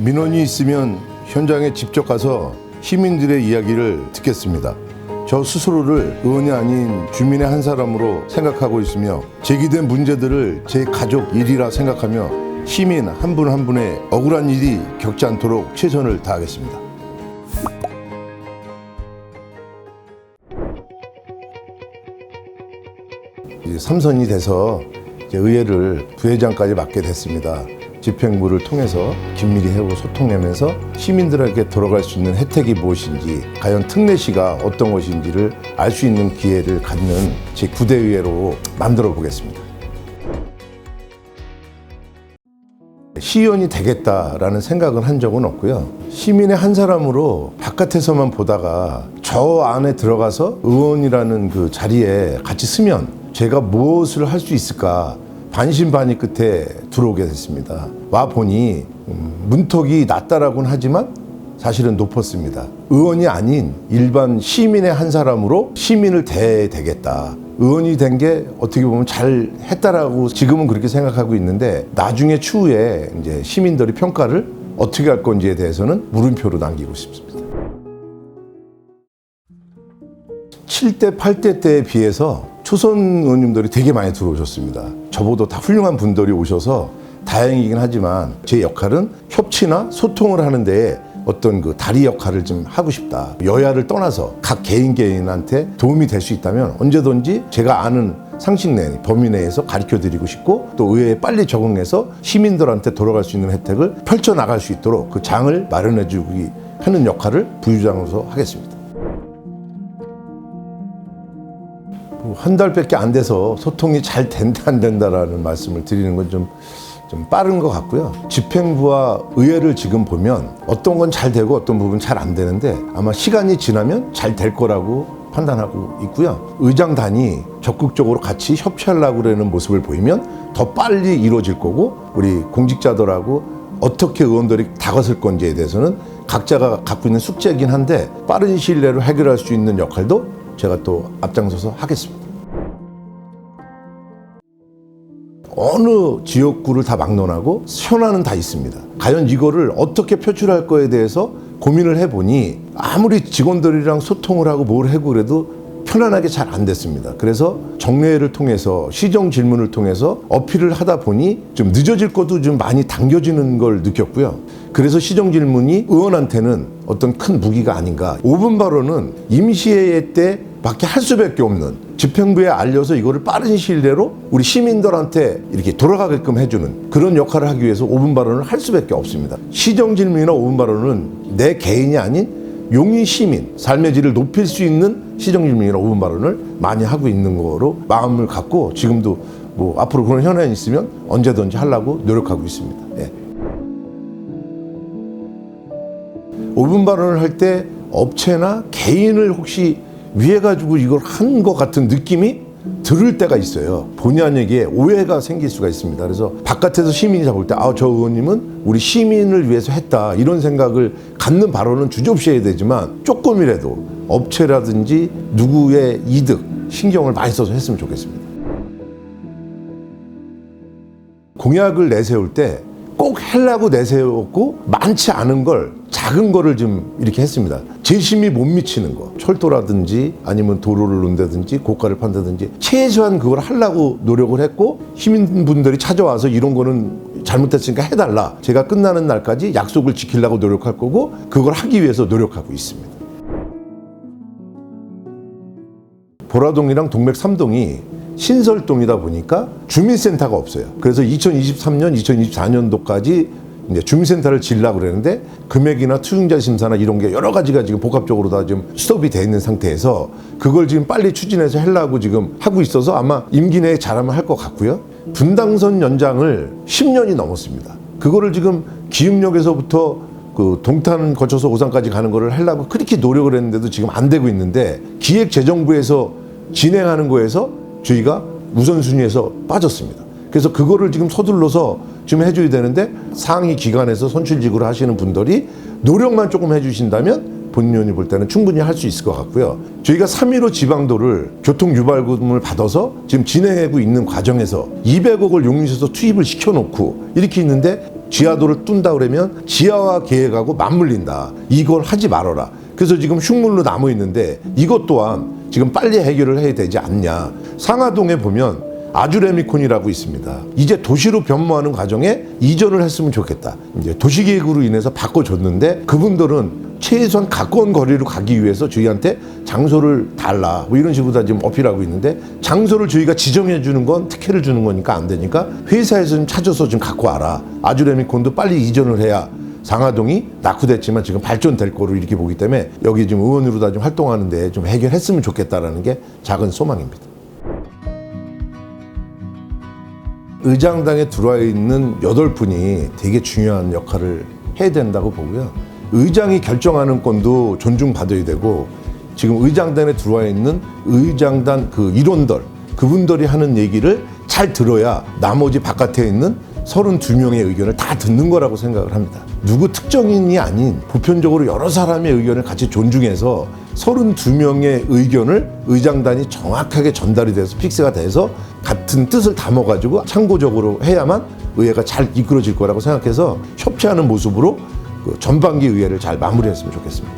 민원이 있으면 현장에 직접 가서 시민들의 이야기를 듣겠습니다. 저 스스로를 의원이 아닌 주민의 한 사람으로 생각하고 있으며 제기된 문제들을 제 가족 일이라 생각하며 시민 한 분 한 분의 억울한 일이 겪지 않도록 최선을 다하겠습니다. 이제 3선이 돼서 이제 의회를 부회장까지 맡게 됐습니다. 집행부를 통해서 긴밀히 해고 소통하면서 시민들에게 돌아갈 수 있는 혜택이 무엇인지, 과연 특례시가 어떤 것인지를 알 수 있는 기회를 갖는 제9대 의회로 만들어 보겠습니다. 시의원이 되겠다라는 생각은 한 적은 없고요. 시민의 한 사람으로 바깥에서만 보다가 저 안에 들어가서 의원이라는 그 자리에 같이 서면 제가 무엇을 할 수 있을까 반신반의 끝에 들어오게 됐습니다. 와 보니 문턱이 낮다라고는 하지만 사실은 높았습니다. 의원이 아닌 일반 시민의 한 사람으로 시민을 대해야 되겠다. 의원이 된 게 어떻게 보면 잘 했다라고 지금은 그렇게 생각하고 있는데, 나중에 추후에 이제 시민들이 평가를 어떻게 할 건지에 대해서는 물음표로 남기고 싶습니다. 7대, 8대 때에 비해서 초선 의원님들이 되게 많이 들어오셨습니다. 저보다 다 훌륭한 분들이 오셔서 다행이긴 하지만 제 역할은 협치나 소통을 하는 데에 어떤 그 다리 역할을 좀 하고 싶다. 여야를 떠나서 각 개인한테 도움이 될 수 있다면 언제든지 제가 아는 상식 내, 범위 내에서 가르쳐 드리고 싶고, 또 의회에 빨리 적응해서 시민들한테 돌아갈 수 있는 혜택을 펼쳐나갈 수 있도록 그 장을 마련해 주기 하는 역할을 부의장으로서 하겠습니다. 한 달밖에 안 돼서 소통이 잘 된다 안 된다라는 말씀을 드리는 건 좀 빠른 것 같고요. 집행부와 의회를 지금 보면 어떤 건 잘 되고 어떤 부분 잘 안 되는데 아마 시간이 지나면 잘 될 거라고 판단하고 있고요. 의장단이 적극적으로 같이 협치하려고 그러는 모습을 보이면 더 빨리 이루어질 거고, 우리 공직자들하고 어떻게 의원들이 다가설 건지에 대해서는 각자가 갖고 있는 숙제이긴 한데 빠른 시일 내로 해결할 수 있는 역할도 제가 또 앞장서서 하겠습니다. 어느 지역구를 다 막론하고 현안은 다 있습니다. 과연 이거를 어떻게 표출할 거에 대해서 고민을 해보니 아무리 직원들이랑 소통을 하고 뭘 하고 그래도 편안하게 잘 안 됐습니다. 그래서 정례회를 통해서 시정 질문을 통해서 어필을 하다 보니 좀 늦어질 것도 좀 많이 당겨지는 걸 느꼈고요. 그래서 시정 질문이 의원한테는 어떤 큰 무기가 아닌가. 5분 발언은 임시회의 때 밖에 할 수밖에 없는, 집행부에 알려서 이거를 빠른 시일 내로 우리 시민들한테 이렇게 돌아가게끔 해주는 그런 역할을 하기 위해서 5분 발언을 할 수밖에 없습니다. 시정 질문이나 5분 발언은 내 개인이 아닌 용인 시민 삶의 질을 높일 수 있는 시정 질문이나 5분 발언을 많이 하고 있는 거로 마음을 갖고 지금도 뭐 앞으로 그런 현안이 있으면 언제든지 하려고 노력하고 있습니다. 예. 5분 발언을 할 때 업체나 개인을 혹시 위해 가지고 이걸 한 것 같은 느낌이 들을 때가 있어요. 본의 아니게 오해가 생길 수가 있습니다. 그래서 바깥에서 시민이 잡을 때 저 의원님은 우리 시민을 위해서 했다, 이런 생각을 갖는 발언은 주저없이 해야 되지만 조금이라도 업체라든지 누구의 이득 신경을 많이 써서 했으면 좋겠습니다. 공약을 내세울 때 꼭 하려고 내세웠고 많지 않은 걸, 작은 거를 좀 이렇게 했습니다. 재심이 못 미치는 거, 철도라든지 아니면 도로를 놓는다든지 고가를 판다든지 최소한 그걸 하려고 노력을 했고, 시민분들이 찾아와서 이런 거는 잘못됐으니까 해달라, 제가 끝나는 날까지 약속을 지키려고 노력할 거고 그걸 하기 위해서 노력하고 있습니다. 보라동이랑 동맥 3동이 신설동이다 보니까 주민센터가 없어요. 그래서 2023년, 2024년도까지 이제 주민센터를 지으려고 그러는데 금액이나 투용자 심사나 이런 게 여러 가지가 지금 복합적으로 다 지금 스톱이 돼 있는 상태에서 그걸 지금 빨리 추진해서 하려고 지금 하고 있어서 아마 임기 내에 잘하면 할 것 같고요. 분당선 연장을 10년이 넘었습니다. 그거를 지금 기흥역에서부터 그 동탄 거쳐서 오산까지 가는 거를 하려고 그렇게 노력을 했는데도 지금 안 되고 있는데, 기획재정부에서 진행하는 거에서 저희가 우선순위에서 빠졌습니다. 그래서 그거를 지금 서둘러서 좀 해줘야 되는데, 상위 기관에서 선출직으로 하시는 분들이 노력만 조금 해주신다면 본인 의원이 볼 때는 충분히 할 수 있을 것 같고요. 저희가 3.15 지방도를 교통유발금을 받아서 지금 진행하고 있는 과정에서 200억을 용인시에서 투입을 시켜놓고 이렇게 있는데 지하도를 뚫는다 그러면 지하화 계획하고 맞물린다. 이걸 하지 말아라. 그래서 지금 흉물로 남아 있는데 이것 또한 지금 빨리 해결을 해야 되지 않냐. 상하동에 보면 아주레미콘이라고 있습니다. 이제 도시로 변모하는 과정에 이전을 했으면 좋겠다. 이제 도시계획으로 인해서 바꿔줬는데 그분들은 최소한 가까운 거리로 가기 위해서 저희한테 장소를 달라 뭐 이런 식으로 다 지금 어필하고 있는데, 장소를 저희가 지정해 주는 건 특혜를 주는 거니까 안 되니까 회사에서 좀 찾아서 좀 갖고 와라. 아주레미콘도 빨리 이전을 해야 상하동이 낙후됐지만 지금 발전될 거로 이렇게 보기 때문에 여기 지금 의원으로 다 좀 활동하는데 좀 해결했으면 좋겠다라는 게 작은 소망입니다. 의장당에 들어와 있는 8분이 되게 중요한 역할을 해야 된다고 보고요. 의장이 결정하는 건도 존중받아야 되고, 지금 의장단에 들어와 있는 의장단 그 일원들, 그분들이 하는 얘기를 잘 들어야 나머지 바깥에 있는 32명의 의견을 다 듣는 거라고 생각을 합니다. 누구 특정인이 아닌 보편적으로 여러 사람의 의견을 같이 존중해서 32명의 의견을 의장단이 정확하게 전달이 돼서 픽스가 돼서 같은 뜻을 담아가지고 참고적으로 해야만 의회가 잘 이끌어질 거라고 생각해서 협치하는 모습으로 그 전반기 의회를 잘 마무리했으면 좋겠습니다.